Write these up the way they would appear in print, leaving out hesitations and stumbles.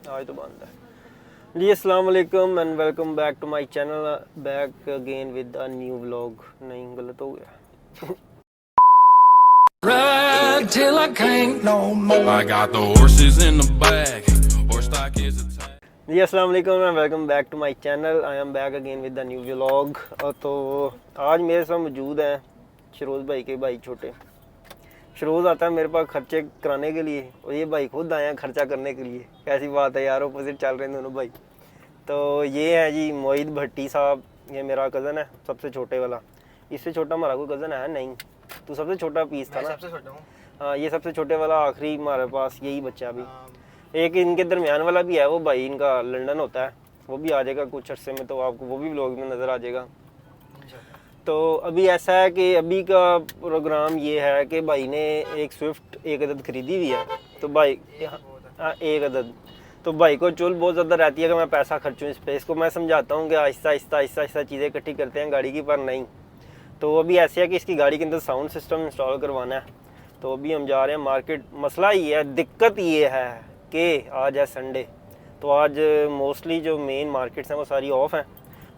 आज तो बंद है जी। अस्सलाम वालेकुम and welcome back to my channel, back again with a new vlog. नहीं, गलत हो गया। Ride till I can't no more. I got the horses in the back. Horse stock is a tag. जी अस्सलाम वालेकुम and welcome back to my channel. I am back again with the new vlog. तो आज मेरे साथ मौजूद हैं शरोज़ भाई के भाई छोटे। शरोज़ आता है मेरे पास खर्चे कराने के लिए और ये भाई खुद आए हैं खर्चा करने के लिए। कैसी बात है यार, अपोजिट चल रहे हैं दोनों भाई। तो ये है जी मोहित भट्टी साहब, ये मेरा कज़न है सबसे छोटे वाला। इससे छोटा हमारा कोई कज़न है नहीं, तो सबसे छोटा पीस था ना। सबसे छोटा हूँ। हाँ, ये सबसे छोटे वाला आखिरी हमारे पास यही बच्चा अभी। एक इनके दरमियान वाला भी है, वो भाई इनका लंदन होता है, वो भी आ जाएगा कुछ अरसे में, तो आपको वो भी व्लॉग में नज़र आ जाएगा। तो अभी ऐसा है कि अभी का प्रोग्राम ये है कि भाई ने एक स्विफ्ट एक अदद खरीदी हुई है। तो भाई एक अदद, तो भाई को चुल बहुत ज़्यादा रहती है कि मैं पैसा खर्चूँ इस पर। इसको मैं समझाता हूँ कि आहिस्ता आहिस्ता आहिस्ता आहिस्ता चीज़ें इकट्ठी करते हैं गाड़ी की, पर नहीं। तो अभी ऐसे है कि इसकी गाड़ी के अंदर साउंड सिस्टम इंस्टॉल करवाना है। तो अभी हम जा रहे हैं मार्केट। मसला ये है, दिक्कत ये है कि आज है संडे, तो आज मोस्टली जो मेन मार्केट्स हैं वो सारी ऑफ हैं।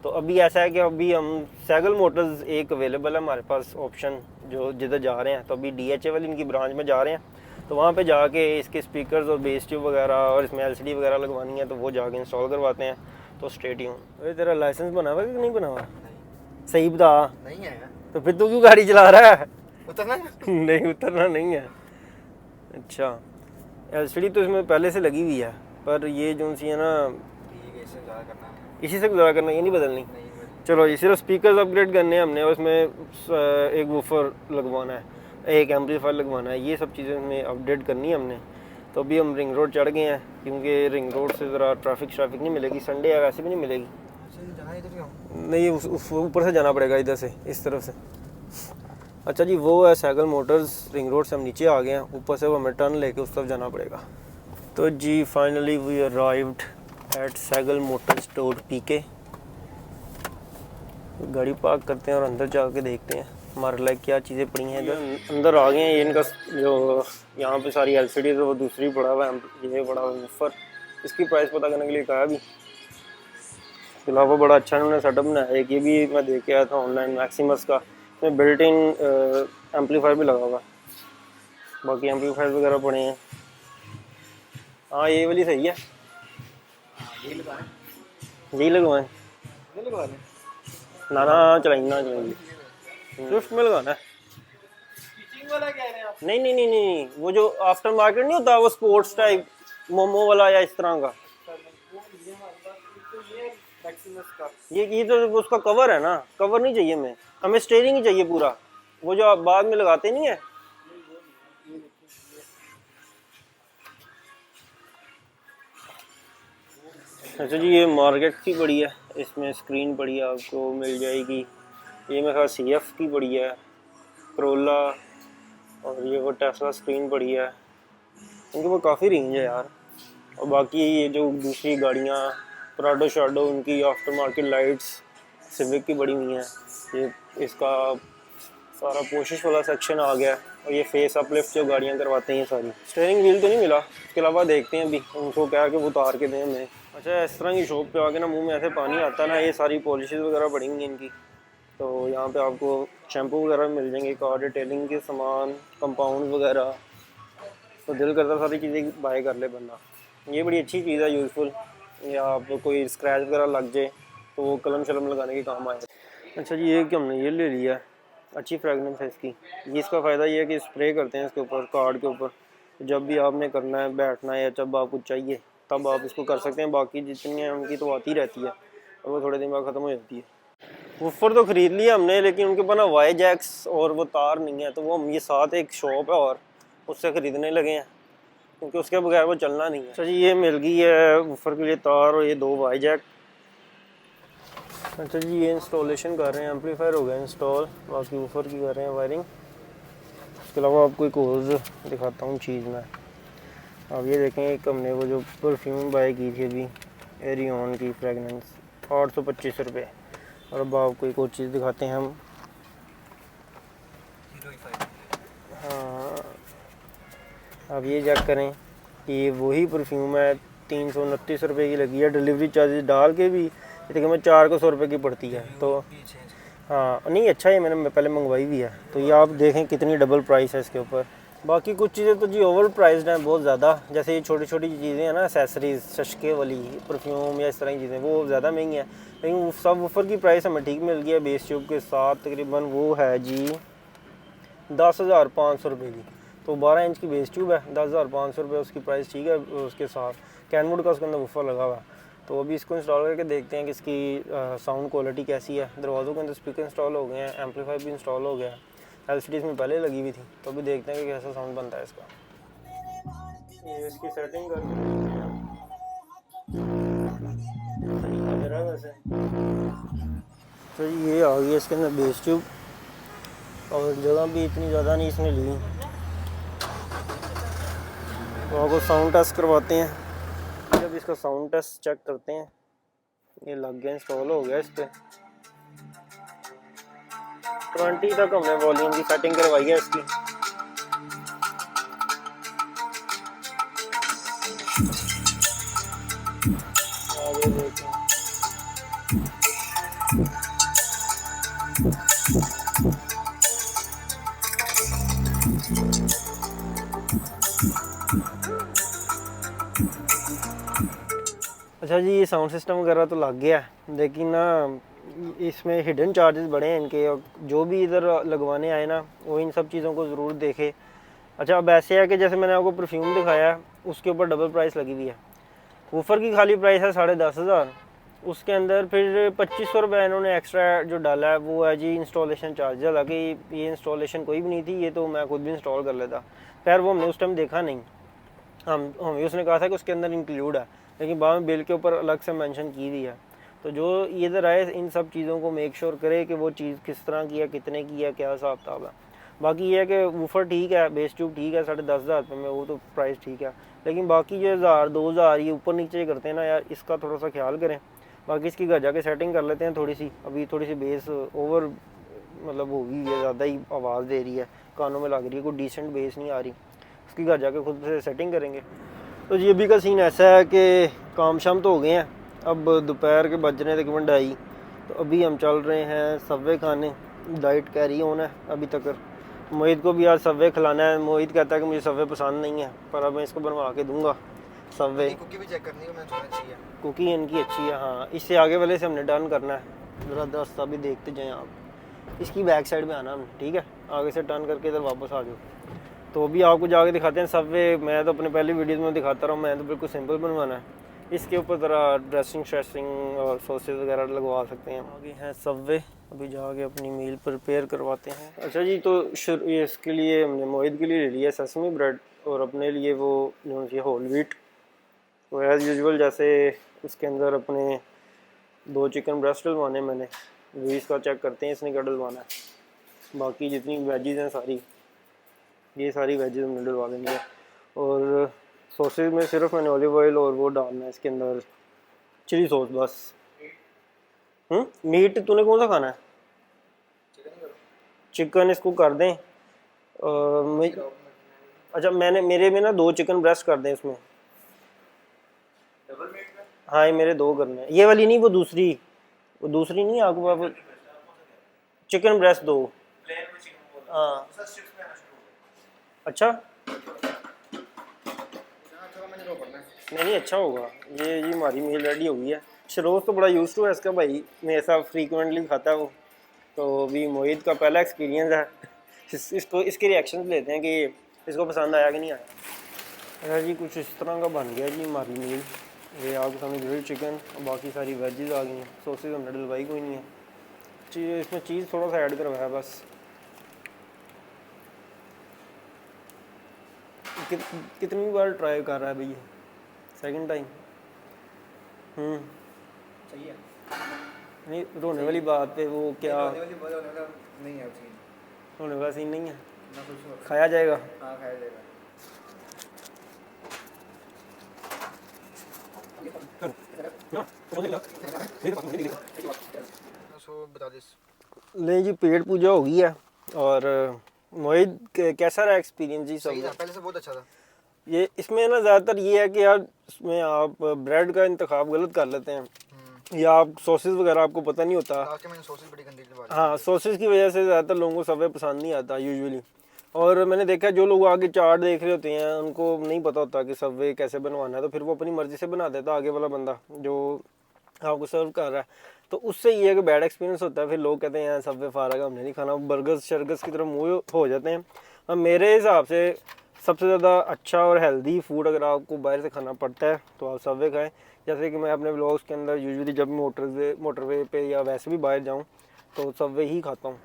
तो अभी ऐसा है कि अभी हम सैगल मोटर्स एक अवेलेबल है हमारे पास ऑप्शन, जो जिधर जा रहे हैं। तो अभी DHA वाली इनकी ब्रांच में जा रहे हैं, तो वहाँ पे जाके इसके स्पीकर्स और बेस ट्यूब वगैरह और इसमें LCD वगैरह लगवानी है, तो वो जाके इंस्टॉल करवाते हैं। तो स्टे ट्यून। अरे तेरा लाइसेंस बना हुआ कि नहीं बना हुआ? सही बता। नहीं है यार। तो फिर तू क्यों गाड़ी चला रहा है? उतरना नहीं, उतरना नहीं है। अच्छा, LCD तो इसमें पहले से लगी हुई है, पर ये जो सी है ना, इससे ज़्यादा करना है। इसी से गुजारा करना, ये नहीं बदलनी। नहीं चलो, ये सिर्फ स्पीकर्स अपग्रेड करने हैं हमने, और उसमें एक वूफर लगवाना है, एक एम्पलीफायर लगवाना है, ये सब चीज़ें हमें अपडेट करनी है हमने। तो अभी हम रिंग रोड चढ़ गए हैं, क्योंकि रिंग रोड से ज़रा ट्रैफिक नहीं मिलेगी। संडे है, वैसे भी नहीं मिलेगी। नहीं, उस ऊपर से जाना पड़ेगा, इधर से, इस तरफ से। अच्छा जी, वो है सैगल मोटर्स। रिंग रोड से हम नीचे आ गए हैं, ऊपर से वो हमें टर्न लेके उस तरफ जाना पड़ेगा। तो जी finally we arrived at Sehgal motor store PK। गाड़ी पार्क करते हैं और अंदर जाके देखते हैं हमारे लाइक क्या चीज़ें पड़ी हैं। इधर अंदर आ गए हैं। ये इनका जो यहाँ पे सारी LCD है वो दूसरी पड़ा हुआ है, ये बड़ा वूफर। इसकी प्राइस पता करने के लिए कहा भी। इसके अलावा बड़ा अच्छा इन्होंने सेटअप बनाया है। एक ये भी मैं देख के आया था ऑनलाइन, मैक्सिमस का। इसमें बिल्ट इन एम्पलीफायर भी लगा हुआ। बाकी एम्पलीफायर वगैरह पड़े हैं। हाँ, ये वाली सही है। यही लगवाएं ना ना, चलाइए स्विफ्ट में लगाना है। नहीं नहीं नहीं नहीं, वो जो आफ्टर मार्केट नहीं होता, वो स्पोर्ट्स टाइप मोमो वाला या इस तरह का। ये तो उसका कवर है ना, कवर नहीं चाहिए हमें। हमें स्टीयरिंग ही चाहिए पूरा, वो जो आप बाद में लगाते नहीं है। अच्छा जी, ये मार्केट की पड़ी है, इसमें स्क्रीन पड़ी है, आपको मिल जाएगी। ये मेरे ख्याल CF की पड़ी है, क्रोला, और ये वो टेस्ला स्क्रीन पड़ी है। इनके वो काफ़ी रेंज है यार। और बाकी ये जो दूसरी गाड़ियाँ प्राडो शाडो, उनकी आफ्टर मार्केट लाइट्स सिविक की बड़ी हुई हैं। ये इसका सारा पोशिश वाला सेक्शन आ गया है। और ये फेस अपलिफ्ट जो गाड़ियाँ करवाते हैं, ये सारी। स्टीयरिंग व्हील तो नहीं मिला, इसके अलावा देखते हैं अभी उनको क्या कि वो उतार के दें हमें। अच्छा, इस तरह की शॉप पे आके ना मुंह में ऐसे पानी आता है ना। ये सारी पॉलिशेस वगैरह पड़ेंगी इनकी। तो यहाँ पे आपको शैम्पू वगैरह मिल जाएंगे, कार डिटेलिंग के सामान, कंपाउंड वगैरह। तो दिल करता सारी चीज़ें बाय कर ले बंदा। ये बड़ी अच्छी चीज़ है, यूज़फुल। या आप कोई स्क्रैच वगैरह लग जाए तो वो कलम शलम लगाने के काम आए। अच्छा जी, ये कि हमने ये ले लिया है, अच्छी फ्रेगनेंस है इसकी। ये इसका फ़ायदा ये है कि स्प्रे करते हैं इसके ऊपर, कार्ड के ऊपर। जब भी आपने करना है, बैठना है, या जब आपको चाहिए तब आप इसको कर सकते हैं। बाकी जितनी हैं उनकी तो आती रहती है और वो थोड़े दिन बाद ख़त्म हो जाती है। वूफर तो ख़रीद लिया हमने, लेकिन उनके पास ना वाई जैक्स और वो तार नहीं है, तो वो हम ये साथ एक शॉप है और उससे ख़रीदने लगे हैं, क्योंकि उसके बगैर वो चलना नहीं है। अच्छा जी, ये मिल गई है वूफर के लिए तार और ये 2 वाई जैक। अच्छा जी, ये इंस्टॉलेशन कर रहे हैं, एम्पलीफायर हो गया इंस्टॉल, बाकी वूफर की कर रहे हैं वायरिंग। इसके अलावा आपको एक और दिखाता हूँ चीज़ में। अब ये देखें, एक हमने वो जो परफ्यूम बाय की थी अभी, एरियन की फ्रेगनेंस, 825 रुपये। और अब आपको एक और चीज़ दिखाते हैं हम। हाँ, अब ये चेक करें कि ये वही परफ्यूम है 329 रुपये की लगी है, डिलीवरी चार्जेस डाल के भी ये तकरीबन 400 रुपये की पड़ती है। तो हाँ नहीं अच्छा है, मैंने पहले मंगवाई भी है। तो ये आप देखें कितनी डबल प्राइस है इसके ऊपर। बाकी कुछ चीज़ें तो जी ओवर प्राइस्ड हैं बहुत ज़्यादा, जैसे ये छोटी छोटी चीज़ें हैं ना, एसेसरीज शशके वाली, परफ्यूम या इस तरह की चीज़ें, वो ज़्यादा महंगी हैं। लेकिन सब वूफर की प्राइस हमें ठीक मिल गई है बेस ट्यूब के साथ, तकरीबन वो है जी 10,500 रुपये की। तो 12 इंच की बेस ट्यूब है, 10,500 रुपये उसकी प्राइस ठीक है। उसके साथ कैनवुड का उसके अंदर वूफर लगा हुआ है। तो अभी इसको इंस्टॉल करके देखते हैं कि इसकी साउंड क्वालिटी कैसी है। दरवाज़ों के अंदर स्पीकर इंस्टॉल हो गए हैं, एम्पलीफायर भी इंस्टॉल हो गया है, LCD इसमें पहले लगी हुई थी। तो अभी देखते हैं कि कैसा साउंड बनता है इसका। ये इसकी सेटिंग करके देखते हैं वैसे। तो ये आ गई इसके अंदर बेस ट्यूब, और जगह भी इतनी ज़्यादा नहीं इसने ली। तो आपको साउंड टेस्ट करवाते हैं। जब इसका साउंड टेस्ट चेक करते हैं, ये लग गया, इंस्टॉल हो गया इस पर। 20 तक हमने वॉल्यूम की सेटिंग करवाई है इसकी। आगे देखते हैं। अच्छा जी, ये साउंड सिस्टम वगैरह तो लग गया है, लेकिन ना इसमें हिडन चार्जेस बड़े हैं इनके, और जो भी इधर लगवाने आए ना वो इन सब चीज़ों को ज़रूर देखे। अच्छा अब ऐसे है कि जैसे मैंने आपको परफ्यूम दिखाया है, उसके ऊपर डबल प्राइस लगी हुई है। वूफर की खाली प्राइस है 10,500, उसके अंदर फिर 2500 रुपये इन्होंने एक्स्ट्रा जो डाला है वो है जी इंस्टॉलेशन चार्ज। हालांकि ये इंस्टॉलेशन कोई भी नहीं थी, ये तो मैं खुद भी इंस्टॉल कर लेता। खैर वो हमने उस टाइम देखा नहीं, हमें उसने कहा था कि उसके अंदर इंक्लूड है, लेकिन बाद में बिल के ऊपर अलग से मेंशन की हुई है। तो जो इधर आए इन सब चीज़ों को मेक श्योर करे कि वो चीज़ किस तरह की है, कितने की है, क्या हिसाब किताब है। बाकी ये है कि वूफर ठीक है, बेस ट्यूब ठीक है 10,500 रुपये में, वो तो प्राइस ठीक है। लेकिन बाकी जो 1,000-2,000 ये ऊपर नीचे करते हैं ना यार, इसका थोड़ा सा ख्याल करें। बाकी इसकी घर जाके सेटिंग कर लेते हैं थोड़ी सी। अभी थोड़ी सी बेस ओवर मतलब हो गई है, ज़्यादा ही आवाज़ दे रही है, कानों में लग रही है, कोई डिसेंट बेस नहीं आ रही। उसकी घर जाके खुद से सेटिंग करेंगे। तो ये भी का सीन ऐसा है कि काम शाम तो हो गए हैं, अब दोपहर के बज रहे हैं तकरीबन 2:30। तो अभी हम चल रहे हैं सब्वे खाने, डाइट कैरी ऑन है अभी तक। मोहित को भी आज सब्वे खिलाना है। मोहित कहता है कि मुझे सब्वे पसंद नहीं है, पर अब मैं इसको बनवा के दूंगा सब्वे। कुकी भी चेक करनी है, मैंने सुना चाहिए कुकी इनकी अच्छी है। हाँ, इससे आगे वाले से हमने टर्न करना है, ज़रा रास्ता भी देखते जाएँ आप। इसकी बैक साइड में आना हमने, ठीक है, आगे से टर्न करके इधर वापस आ जाओ। तो अभी आपको जाके दिखाते हैं सब्वे। मैं तो अपने पहले वीडियोज़ में दिखाता रहा हूँ, मैं तो बिल्कुल सिंपल बनवाना है। इसके ऊपर ज़रा ड्रेसिंग श्रेसिंग और सॉसेज वगैरह लगवा सकते हैं। आगे हैं सब्वे, अभी जाके अपनी मील प्रिपेयर करवाते हैं। अच्छा जी, तो ये इसके लिए हमने मोहित के लिए ले लिया सेसमी ब्रेड, और अपने लिए वो जो सी होल व्हीट। तो एज़ यूजुअल जैसे इसके अंदर अपने 2 चिकन ब्रेस्ट डलवाने मैंने, वो इसका चेक करते हैं इसने क्या डलवाना है। बाकी जितनी वेजीज़ हैं सारी, ये सारी वेजेस हमने डलवा देंगे। और सॉसेज में सिर्फ मैंने ऑलिव ऑयल और वो डालना है इसके अंदर, चिली सॉस बस। मीट तूने कौन सा खाना है? चिकन इसको कर दें। अच्छा मेरे में ना 2 चिकन ब्रेस्ट कर दें इसमें। हाँ ये मेरे 2 करने हैं, ये वाली नहीं, वो दूसरी नहीं आपको पास चिकन ब्रेस्ट 2। हाँ अच्छा नहीं अच्छा होगा। ये जी हमारी मील रेडी हो गई है। शरोज तो बड़ा यूज टू है इसका भाई, मेरे साथ फ्रीक्वेंटली खाता है वो। तो अभी मोहित का पहला एक्सपीरियंस है, इसको इसके रिएक्शन लेते हैं कि इसको पसंद आया कि नहीं आया। अच्छा जी, कुछ इस तरह का बन गया जी हमारी मील। ये आपके सामने ग्रिल्ड चिकन और बाकी सारी वेजेस आ गई हैं। सॉसेज हमने डलवाई कोई नहीं है, इसमें चीज़ थोड़ा सा ऐड करवाया बस। कितनी बार ट्राई कर रहा है भैया? Second time. सही है। नहीं रोने वाली बात पे वो क्या नहीं है, रोने वाला सीन नहीं है, ना कुछ खाया जाएगा। हाँ खाया जाएगा। बता दे। ले जी, पेट पूजा हो गई है। और मोहित कैसा रहा एक्सपीरियंस जी? सब पहले से बहुत अच्छा था। ये इसमें ना ज़्यादातर ये है कि यार इसमें आप ब्रेड का इंतखाब गलत कर लेते हैं या आप सॉसेस वगैरह आपको पता नहीं होता। लास्ट में मैंने सॉसेस बड़ी गंदी डलवा दी। हाँ, सॉसेस की वजह से ज़्यादातर लोगों को सबवे पसंद नहीं आता यूजुअली। और मैंने देखा जो लोग आगे चार्ट देख रहे होते हैं उनको नहीं पता होता कि सबवे कैसे बनवाना है, तो फिर वो अपनी मर्ज़ी से बना देता आगे वाला बंदा जो आपको सर्व कर रहा है। तो उससे ये है कि बैड एक्सपीरियंस होता है, फिर लोग कहते हैं यार सबवे फारा का हमने नहीं खाना, बर्गर्स शर्गर्स की तरफ मुँह हो जाते हैं। अब मेरे हिसाब से सबसे ज़्यादा अच्छा और हेल्दी फूड अगर आपको बाहर से खाना पड़ता है तो आप सबवे खाएं। जैसे कि मैं अपने व्लॉग्स के अंदर यूजुअली जब मोटरवे पे या वैसे भी बाहर जाऊं तो सबवे ही खाता हूं।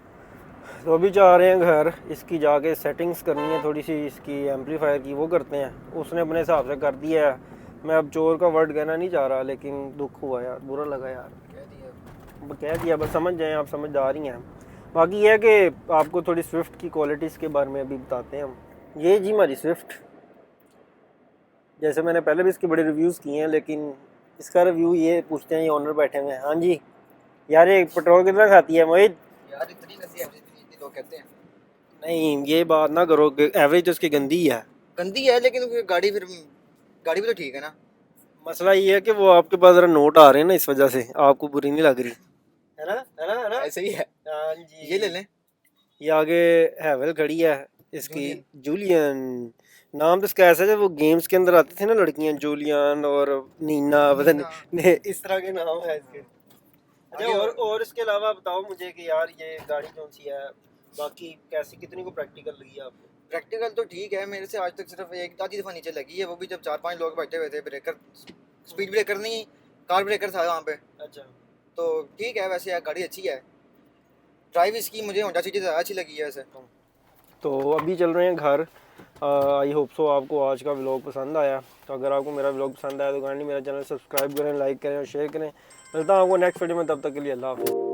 तो अभी जा रहे हैं घर, इसकी जाके सेटिंग्स करनी है थोड़ी सी, इसकी एम्पलीफायर की वो करते हैं। उसने अपने हिसाब से कर दिया है। मैं अब चोर का वर्ड कहना नहीं चाह रहा, लेकिन दुख हुआ यार, बुरा लगा यार। कह दिया बस समझ जाएँ आप, समझदार ही हैं। बाकी यह है कि आपको थोड़ी स्विफ्ट की क्वालिटीज़ के बारे में अभी बताते हैं हम। ये जी हमारी स्विफ्ट, जैसे मैंने पहले भी इसके बड़े रिव्यूज़ किए हैं, लेकिन इसका रिव्यू ये पूछते हैं, ये ओनर बैठे हुए हैं। हाँ जी यार, ये पेट्रोल कितना खाती है मोहित? यार इतनी गंदी एवरेज लोग कहते हैं। नहीं ये बात ना करो, एवरेज तो इसकी गंदी ही है। गंदी है लेकिन गाड़ी भी तो ठीक है ना। मसला ये है कि वो आपके पास जरा नोट आ रहे हैं ना, इस वजह से आपको बुरी नहीं लग रही है ना, है ना, है ना? ऐसे ही है। हाँ जी, ये ले लें। ये आगे हैवल खड़ी है इसकी, जूलियन नाम तो इसका ऐसा है, वो गेम्स के अंदर आती थी ना लड़कियां, जूलियन और नीना, पता नहीं इस तरह के नाम है इसके। अच्छा, और इसके अलावा बताओ मुझे कि यार ये गाड़ी कौन सी है, बाकी कैसी, कितनी को प्रैक्टिकल लगी है आपको? प्रैक्टिकल तो ठीक है, मेरे से आज तक सिर्फ एक आधी दफ़ा नीचे लगी है, वो भी जब 4-5 लोग बैठे हुए थे। ब्रेकर स्पीड ब्रेकर नहीं, कार ब्रेकर था वहाँ पे। अच्छा, तो ठीक है, वैसे गाड़ी अच्छी है। ड्राइव इसकी मुझे होंडा सिटी ज़्यादा अच्छी लगी है वैसे। तो अभी चल रहे हैं घर। आई होप सो आपको आज का व्लॉग पसंद आया। तो अगर आपको मेरा व्लॉग पसंद आया तो काइंडली मेरा चैनल सब्सक्राइब करें, लाइक करें और शेयर करें। मिलता हूँ आपको नेक्स्ट वीडियो में, तब तक के लिए अल्लाह हाफ़िज़।